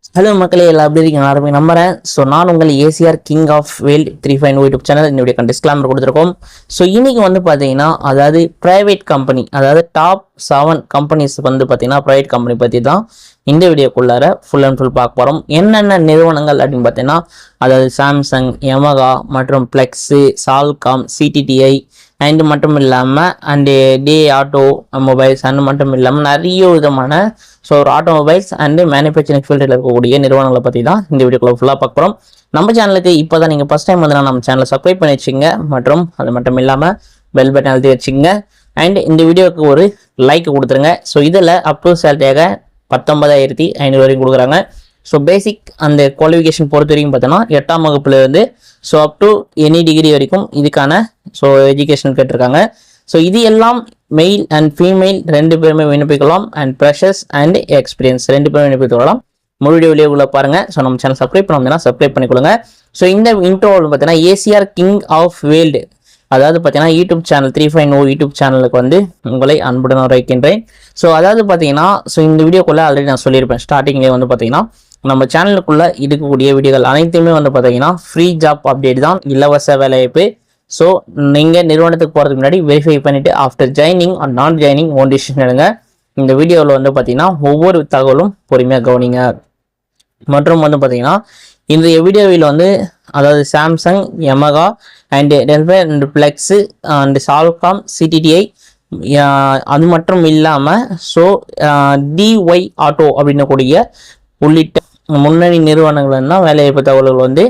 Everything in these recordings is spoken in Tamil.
ஹலோ மக்களே, எல்லாம் எப்படி இருக்கீங்க? எல்லாருமே நம்புறேன். ஸோ நான் உங்கள் ACR king of world 350 YouTube channel என்னுடைய டிஸ்க்ளைமர் கொடுத்துருக்கோம். ஸோ இன்னைக்கு வந்து பார்த்தீங்கன்னா, அதாவது ப்ரைவேட் கம்பெனி, அதாவது டாப் 7 கம்பெனிஸ் வந்து பார்த்தீங்கன்னா ப்ரைவேட் கம்பெனி பற்றி தான் இந்த வீடியோக்குள்ளார ஃபுல் அண்ட் ஃபுல் பார்க்க போகிறோம். என்னென்ன நிறுவனங்கள் அப்படின்னு பார்த்தீங்கன்னா, அதாவது சாம்சங், யமகா மற்றும் பிளெக்ஸு, சால்காம், சிடிடிஐ அண்ட் மட்டும் இல்லாமல் and day auto mobiles and மட்டும் இல்லாமல் நிறைய விதமான ஸோ ஒரு ஆட்டோமொபைல்ஸ் அண்டு மேனுஃபேக்சரிங் ஃபீல்டில் இருக்கக்கூடிய நிறுவனங்களை பற்றி தான் இந்த வீடியோக்குள்ள ஃபுல்லாக பார்க்க போகிறோம். நம்ம சேனலுக்கு இப்போ தான் நீங்கள் ஃபஸ்ட் டைம் வந்து நம்ம சேனலை சப்ஸ்கிரைப் பண்ணி வச்சுங்க மற்றும் அது மட்டும் இல்லாமல் பெல் பட்டன் அழுத்தி வச்சுங்க அண்ட் இந்த வீடியோவுக்கு ஒரு லைக் கொடுத்துருங்க. ஸோ இதில் அப்ரூவ் சேலரியாக 19,500 வரைக்கும் கொடுக்குறாங்க. ஸோ பேசிக் அந்த குவாலிஃபிகேஷன் பொறுத்த வரைக்கும் பார்த்தோன்னா 8ஆம் வகுப்புலேருந்து so up to any degree வரைக்கும் இதுக்கான ஸோ எஜுகேஷன் கேட்டிருக்காங்க. ஸோ இது எல்லாம் மெயில் அண்ட் ஃபீமேல் ரெண்டு பேருமே விண்ணப்பிக்கலாம் அண்ட் ப்ரெஷர்ஸ் அண்ட் எக்ஸ்பீரியன்ஸ் ரெண்டு பேரும் விண்ணப்பிக்கலாம். முழு வீடியோவில் பாருங்கள். ஸோ நம்ம சேனல் சப்ஸ்கிரைப் பண்ணோம்னா சப்ஸ்கிரைப் பண்ணிக்கொள்ளுங்க. ஸோ இந்த இன்ட்ரோவில் பார்த்தீங்கன்னா ஏசிஆர் கிங் ஆஃப் வேல்டு, அதாவது பார்த்தீங்கன்னா யூடியூப் சேனல் 350 யூடியூப் சேனலுக்கு வந்து உங்களை அன்புடன் வைக்கின்றேன். ஸோ அதாவது பார்த்தீங்கன்னா ஸோ இந்த வீடியோக்குள்ளே ஆல்ரெடி நான் சொல்லியிருப்பேன் ஸ்டார்டிங்லேயே வந்து பார்த்தீங்கன்னா நம்ம சேனலுக்குள்ளே இருக்கக்கூடிய வீடியோகள் அனைத்துமே வந்து பார்த்தீங்கன்னா ஃப்ரீ ஜாப் அப்டேட் தான், இலவச வேலைவாய்ப்பு. ஸோ நீங்கள் நிறுவனத்துக்கு போகிறதுக்கு முன்னாடி வெரிஃபை பண்ணிவிட்டு after joining or not joining own decision எடுங்க. இந்த வீடியோவில் வந்து பார்த்தீங்கன்னா ஒவ்வொரு தகவலும் பொறுமையாக கவனிங்க. மற்றும் வந்து பார்த்தீங்கன்னா இந்த வீடியோவில் வந்து அதாவது Samsung, Yamaha and Delphi and Flex and Salcomp, CDTI அது மட்டும் இல்லாமல் ஸோ டிஒய் ஆட்டோ அப்படின்னக்கூடிய உள்ளிட்ட முன்னணி நிறுவனங்கள் தான் வேலைவாய்ப்பு தகவல்கள் வந்து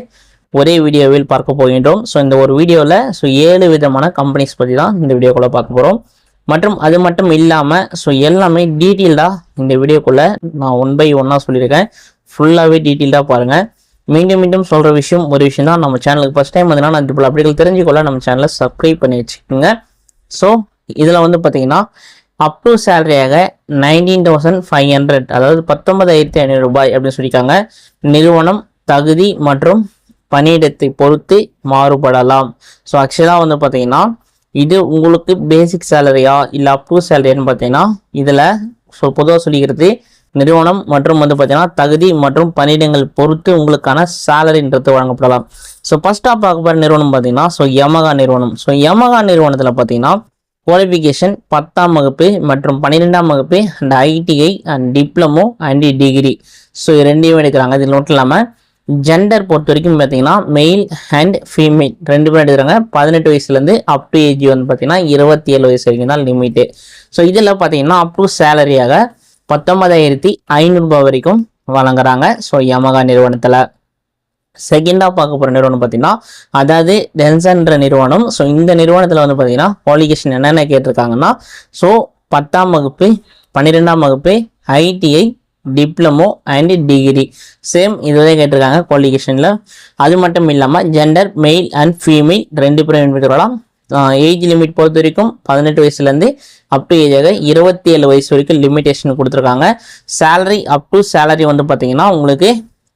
ஒரே வீடியோவில் பார்க்க போகின்றோம். ஸோ இந்த ஒரு வீடியோவில் ஸோ 7 விதமான கம்பெனிஸ் பற்றி தான் இந்த வீடியோக்குள்ளே பார்க்க போகிறோம். மற்றும் அது மட்டும் இல்லாமல் ஸோ எல்லாமே டீட்டெயில்டாக இந்த வீடியோக்குள்ளே நான் 1 by 1 சொல்லியிருக்கேன். ஃபுல்லாகவே டீட்டெயில்டாக பாருங்கள். மீண்டும் மீண்டும் சொல்கிற விஷயம் ஒரு விஷயம் தான், நம்ம சேனலுக்கு ஃபஸ்ட் டைம் வந்தீங்கன்னா நான் இப்போ அப்டேட்கள் தெரிஞ்சுக்கொள்ள நம்ம சேனலை சப்ஸ்கிரைப் பண்ணி வச்சுக்கோங்க. ஸோ இதில் வந்து பார்த்தீங்கன்னா அப் டு சேலரியாக 19,500, அதாவது 19,500 ரூபாய் அப்படின்னு சொல்லியிருக்காங்க. நிறுவனம், தகுதி மற்றும் பணியிடத்தை பொறுத்து மாறுபடலாம். ஸோ ஆக்சுவலாக வந்து பார்த்தீங்கன்னா இது உங்களுக்கு பேசிக் சேலரியா இல்லை அப் டு சேலரியான்னு பார்த்தீங்கன்னா இதில் ஸோ பொதுவாக சொல்லிக்கிறது நிறுவனம் மற்றும் வந்து பார்த்தீங்கன்னா தகுதி மற்றும் பணியிடங்கள் பொறுத்து உங்களுக்கான சேலரின்றது வழங்கப்படலாம். ஸோ ஃபர்ஸ்ட்டாக பார்க்க போகிற நிறுவனம் பார்த்தீங்கன்னா ஸோ யமகா நிறுவனம். ஸோ யமகா நிறுவனத்தில் பார்த்தீங்கன்னா குவாலிஃபிகேஷன் 10ஆம் வகுப்பு மற்றும் 12ஆம் வகுப்பு and ITI and diploma and degree so ரெண்டையும் எடுக்கிறாங்க. இது மட்டும் இல்லாமல் ஜெண்டர் பொறுத்த வரைக்கும் பார்த்தீங்கன்னா மெயில் அண்ட் ஃபீமேல் ரெண்டு பேரும் எடுக்கிறாங்க. 18 வயசுலேருந்து அப் டு ஏஜ் வந்து பார்த்தீங்கன்னா 27 வயசு வரைக்கும் தான் லிமிட்டு. ஸோ இதில் பார்த்தீங்கன்னா அப் டு சேலரியாக 19,500 ரூபாய் வரைக்கும் வழங்குறாங்க. ஸோ யமகா நிறுவனத்தில் செகண்டாக பார்க்க போகிற நிறுவனம் பார்த்தீங்கன்னா அதாவது டென்சன்ற நிறுவனம். ஸோ இந்த நிறுவனத்தில் வந்து பார்த்தீங்கன்னா குவாலிஃபிகேஷன் என்னென்ன கேட்டிருக்காங்கன்னா ஸோ 10ஆம் வகுப்பு, 12ஆம் வகுப்பு, ITI, diploma and degree same இதுவே கேட்டிருக்காங்க குவாலிஃபிகேஷனில். அது மட்டும் இல்லாமல் ஜெண்டர் மெயில் அண்ட் ஃபீமேல் ரெண்டு பேரும் விண்ணப்பிக்கலாம். ஏஜ் லிமிட் பொறுத்த வரைக்கும் 18 வயசுலேருந்து அப் டு ஏஜாக 27 வயசு வரைக்கும் லிமிட்டேஷன் கொடுத்துருக்காங்க. சேலரி அப் டு சேலரி வந்து பார்த்தீங்கன்னா உங்களுக்கு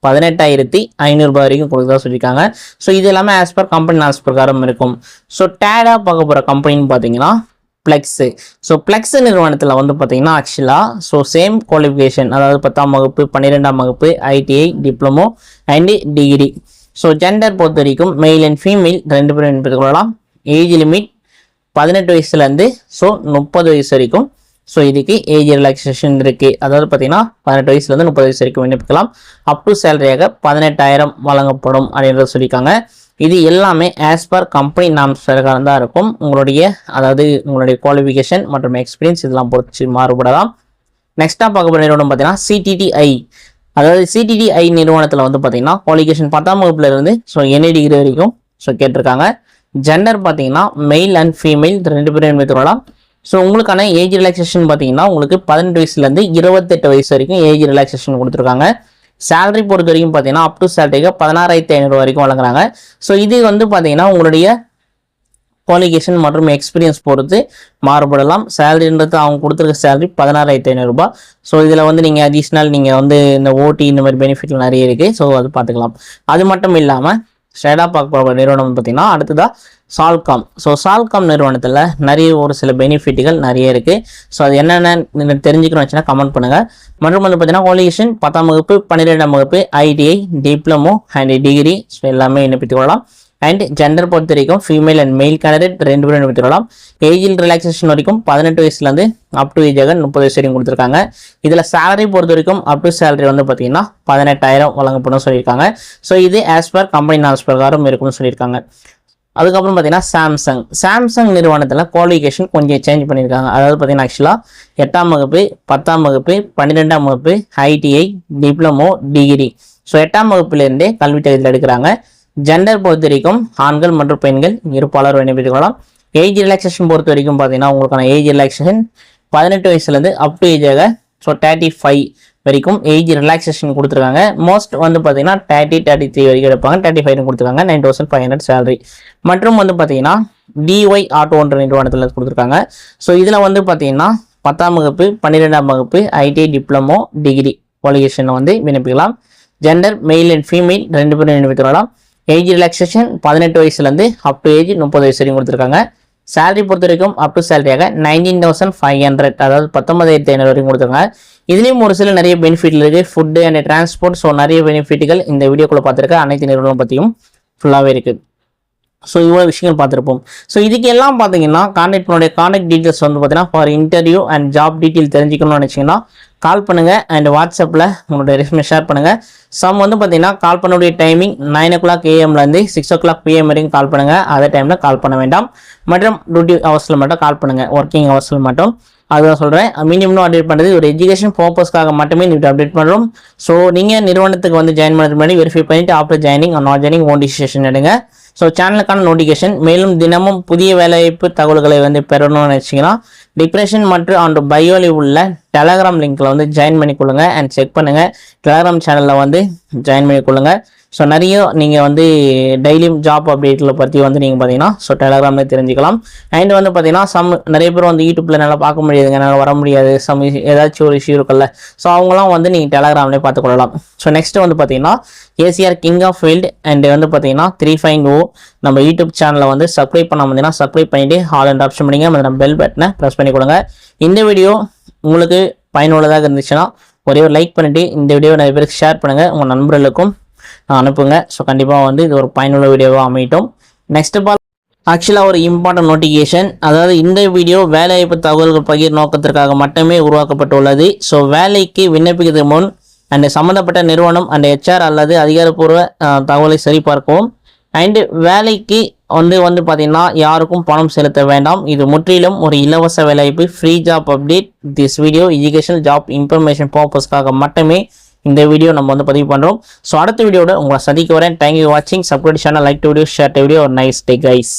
18,500 ரூபாய் வரைக்கும் கொடுக்குறதா சொல்லியிருக்காங்க. ஸோ இது எல்லாமே ஆஸ் பர் கம்பெனி நாஸ் பிரகாரம் இருக்கும். ஸோ டேடாக பார்க்க போகிற கம்பெனின்னு பார்த்தீங்கன்னா பிளெக்ஸு. ஸோ பிளெக்ஸு நிறுவனத்தில் வந்து பார்த்தீங்கன்னா ஆக்சுவலாக ஸோ சேம் குவாலிஃபிகேஷன், அதாவது 10ஆம் வகுப்பு, 12ஆம் வகுப்பு, ITI, diploma and degree. So gender பொறுத்த வரைக்கும் மெயில் அண்ட் ஃபீமேல் ரெண்டு பேரும் விண்ணப்பித்துக்கொள்ளலாம். ஏஜ் லிமிட் 18 வயசுலேருந்து ஸோ 30 வயசு வரைக்கும். ஸோ இதுக்கு ஏஜ் ரிலாக்ஸேஷன் இருக்குது, அதாவது பார்த்தீங்கன்னா 18 வயசுலேருந்து 30 வயசு வரைக்கும் விண்ணப்பிக்கலாம். அப் டு சேலரியாக 18,000 வழங்கப்படும் அப்படின்றத சொல்லியிருக்காங்க. இது எல்லாமே ஆஸ் பர் கம்பெனி நாம்ஸ் பிரகாரம் தான் இருக்கும். அதாவது உங்களுடைய குவாலிஃபிகேஷன் மற்றும் எக்ஸ்பீரியன்ஸ் இதெல்லாம் பொறுத்து மாறுபடலாம். நெக்ஸ்ட்டாக பார்க்க போகிற நிறுவனம் பார்த்தீங்கன்னா சிடிடிஐ. அதாவது சிடிடிஐ நிறுவனத்தில் வந்து பார்த்தீங்கன்னா குவாலிஃபிகேஷன் 10ஆம் வகுப்புல இருந்து ஸோ எனி டிகிரி வரைக்கும் ஸோ கேட்டிருக்காங்க. ஜெண்டர் பார்த்தீங்கன்னா மெயில் அண்ட் ஃபீமேல் ரெண்டு பேரும் விண்ணப்பித்துக்கொள்ளலாம். ஸோ உங்களுக்கான ஏஜ் ரிலாக்ஸேஷன் பார்த்தீங்கன்னா உங்களுக்கு 18 வயசுலேருந்து 28 வயசு வரைக்கும் ஏஜ் ரிலாக்ஸேஷன் கொடுத்துருக்காங்க. சேலரி பொறுத்த வரைக்கும் பார்த்தீங்கன்னா அப் டு சேலரிக்கு 16,500 வரைக்கும் வழங்குறாங்க. ஸோ இது வந்து பார்த்தீங்கன்னா உங்களுடைய குவாலிஃபிகேஷன் மற்றும் எக்ஸ்பீரியன்ஸ் பொறுத்து மாறுபடலாம். சேலரின்றது அவங்க கொடுத்துருக்க சேலரி 16,500 ரூபாய். ஸோ இதில் வந்து நீங்கள் அடிஷ்னல் நீங்கள் வந்து இந்த ஓடி இந்த மாதிரி பெனிஃபிட்லாம் நிறைய இருக்குது. ஸோ அது பார்த்துக்கலாம். அது மட்டும் இல்லாமல் ஸ்ட்ரைட்டாக பார்க்க போகிற நிறுவனம் பார்த்தீங்கன்னா அடுத்ததாக சால்காம். ஸோ சால்காம் நிறுவனத்தில் நிறைய ஒரு சில பெனிஃபிட்டுகள் நிறைய இருக்குது. ஸோ அது என்னென்ன தெரிஞ்சுக்கணும் வச்சுன்னா கமெண்ட் பண்ணுங்கள். மற்றும் வந்து பார்த்தீங்கன்னா குவாலிஃபிகேஷன் 10ஆம் வகுப்பு 12ஆம் வகுப்பு ITI diploma and degree so எல்லாமே விண்ணப்பித்துக் கொள்ளலாம். அண்ட் ஜெண்டர் பொறுத்த வரைக்கும் ஃபீமேல் அண்ட் மெயில் கேண்டிடேட் 2 பேரும் விண்ணப்பித்துக் ஏஜில் ரிலாக்ஸேஷன் வரைக்கும் 18 வயசுலேருந்து அப் டு ஏஜாக 30 வயசு வரைக்கும் கொடுத்துருக்காங்க. இதில் சேலரி பொறுத்த வரைக்கும் அப் டு சேலரி வந்து பார்த்தீங்கன்னா 18,000 வழங்கப்படும் சொல்லியிருக்காங்க. ஸோ இது ஆஸ் பர் கம்பெனி நாம்ஸ் பிரகாரம் இருக்கும்னு சொல்லியிருக்காங்க. அதுக்கப்புறம் பார்த்தீங்கன்னா சாம்சங் நிறுவனத்தில் குவாலிஃபிகேஷன் கொஞ்சம் சேஞ்ச் பண்ணியிருக்காங்க. அதாவது பார்த்தீங்கன்னா ஆக்சுவலாக 8ஆம் வகுப்பு 10ஆம் வகுப்பு 12ஆம் வகுப்பு ஐடிஐ டிப்ளமோ டிகிரி ஸோ 8ஆம் வகுப்புலேருந்தே கல்வி தகுதியில் எடுக்கிறாங்க. ஜெண்டர் பொறுத்த வரைக்கும் ஆண்கள் மற்றும் பெண்கள் இருப்பாளர் விண்ணப்பித்துக் கொள்ளலாம். ஏஜ் ரிலாக்ஸேஷன் பொறுத்த வரைக்கும் பார்த்தீங்கன்னா உங்களுக்கான ஏஜ் ரிலாக்ஸேஷன் 18 வயசுலேருந்து அப் டு ஏஜாக ஸோ 35 வரைக்கும் ஏஜ் ரிலாக்ஸேஷன் கொடுத்துருக்காங்க. மோஸ்ட் வந்து பார்த்தீங்கன்னா 33 வரைக்கும் எடுப்பாங்க. 35 கொடுத்துருக்காங்க. 9,500 சேலரி. மற்றும் வந்து பார்த்தீங்கன்னா டிஒய் ஆட்டோன்ற நிறுவனத்தில் கொடுத்துருக்காங்க. ஸோ இதில் வந்து பார்த்தீங்கன்னா 10ஆம் வகுப்பு 12ஆம் வகுப்பு ஐடிஐ டிப்ளமோ டிகிரி குவாலிஃபிகேஷன் வந்து விண்ணப்பிக்கலாம். ஜெண்டர் மெயில் அண்ட் ஃபீமேல் 2 பேரும் விண்ணப்பிக்கலாம். ஏஜ் ரிலாக்ஸேஷன் 18 வயசுலேருந்து அப் டு ஏஜ் 30 வயசு வரைக்கும் கொடுத்துருக்காங்க. சேலரி பொறுத்த வரைக்கும் அப் டு சேலரியாக 19,500 அதாவது 19,500 வரைக்கும் கொடுத்துருக்காங்க. இதுலேயும் ஒரு சில நிறைய பெனிஃபிட் இருக்குது. ஃபுட்டு அண்ட் டிரான்ஸ்போர்ட் ஸோ நிறைய பெனிஃபிட்டுகள் இந்த வீடியோக்குள்ளே பார்த்துருக்க அனைத்து நிறுவனம் பற்றியும் ஃபுல்லாகவே இருக்குது. ஸோ இவ்வளோ விஷயங்கள் பார்த்துருப்போம். ஸோ இதுக்கு எல்லாம் பார்த்தீங்கன்னா கான்டாக்ட் டீட்டெயில்ஸ் வந்து பார்த்தீங்கன்னா for interview and job detail தெரிஞ்சுக்கணும்னு நினச்சிங்கன்னா கால் பண்ணுங்கள். அண்ட் வாட்ஸ்அப்பில் உங்களுடைய ரெஸ்யூமே ஷேர் பண்ணுங்கள். சம் வந்து பார்த்தீங்கன்னா கால் பண்ணக்கூடிய timing 9 o'clock AM 6 o'clock PM வரைக்கும் கால் பண்ணுங்கள். அதே டைமில் கால் பண்ண வேண்டாம். மற்றும் டியூட்டி ஹவர்ஸில் மட்டும் கால் பண்ணுங்கள். ஒர்க்கிங் ஹவர்ஸில் மட்டும் அதுதான் சொல்கிறேன். மினிமம் அப்டேட் பண்ணுறது ஒரு எஜுகேஷன் பர்பஸ்க்காக மட்டுமே நீங்கள் அப்டேட் பண்ணுறோம். ஸோ நீங்கள் நிறுவனத்துக்கு வந்து ஜாயின் பண்ணுறது முன்னாடி வெரிஃபை பண்ணிவிட்டு after joining not joining own decision எடுங்க. ஸோ சேனலுக்கான நோட்டிஃபிகேஷன் மேலும் தினமும் புதிய வேலைவாய்ப்பு தகவல்களை வந்து பெறணும்னு நினச்சிங்கன்னா டிப்ரெஷன் மற்றும் அண்ட் பயோலி உள்ள டெலகிராம் லிங்க்கில் வந்து ஜாயின் பண்ணிக்கொள்ளுங்க அண்ட் செக் பண்ணுங்கள். டெலகிராம் சேனலில் வந்து ஜாயின் பண்ணிக்கொள்ளுங்க. ஸோ நிறைய நீங்கள் வந்து டெய்லியும் ஜாப் அப்டேட்டில் பற்றி வந்து நீங்கள் பார்த்தீங்கன்னா ஸோ டெலகிராமில் தெரிஞ்சுக்கலாம். அண்ட் வந்து பார்த்தீங்கன்னா நிறைய பேர் வந்து யூடியூப்பில் நல்லா பார்க்க முடியாதுங்க, என்னால் வர முடியாது, ஏதாச்சும் ஒரு இஷ்யூ இருக்குல்ல, ஸோ அவங்களாம் வந்து நீங்கள் டெலகிராம்லேயே பார்த்துக்கொள்ளலாம். ஸோ நெக்ஸ்ட் வந்து பார்த்தீங்கன்னா ACR king of field and வந்து பார்த்தீங்கன்னா 350 நம்ம யூடியூப் சேனலை வந்து சப்ஸ்கிரைப் பண்ண முடியும்னா சப்ஸ்கிரைப் பண்ணிவிட்டு ஆல் அண்ட் ஆப்ஷன் பண்ணிங்க. நம்ம பெல் பட்டனை ப்ரெஸ் பண்ணி கொடுங்க. இந்த வீடியோ உங்களுக்கு பயனுள்ளதாக இருந்துச்சுன்னா ஒரே ஒரு லைக் பண்ணிவிட்டு இந்த வீடியோ நிறைய பேருக்கு ஷேர் பண்ணுங்கள், உங்கள் நண்பர்களுக்கும் அனுப்புங்க. ஸோ கண்டிப்பாக வந்து இது ஒரு பயனுள்ள வீடியோவாக அமையட்டும். நெக்ஸ்ட் ஆக்சுவலாக ஒரு இம்பார்ட்டன்ட் நோட்டிஃபிகேஷன், அதாவது இந்த வீடியோ வேலைவாய்ப்பு தகவல்கள் பகிர் நோக்கத்திற்காக மட்டுமே உருவாக்கப்பட்டுள்ளது. ஸோ வேலைக்கு விண்ணப்பிக்கிறதுக்கு முன் அண்ட் சம்மந்தப்பட்ட நிறுவனம் அண்ட் ஹெச்ஆர் அல்லது அதிகாரப்பூர்வ தகவலை சரிபார்க்கவும். அண்டு வேலைக்கு வந்து பார்த்தீங்கன்னா யாருக்கும் பணம் செலுத்த வேண்டாம். இது முற்றிலும் ஒரு இலவச வேலைவாய்ப்பு, free job update. This video educational job information பர்பஸ்க்காக மட்டுமே இந்த வீடியோ நம்ம வந்து பதிவு பண்ணுறோம். ஸோ அடுத்த வீடியோட உங்களை சந்திக்க வரேன். தேங்க்யூ வாட்சிங். Subscribe channel, like video, share video. Nice day guys.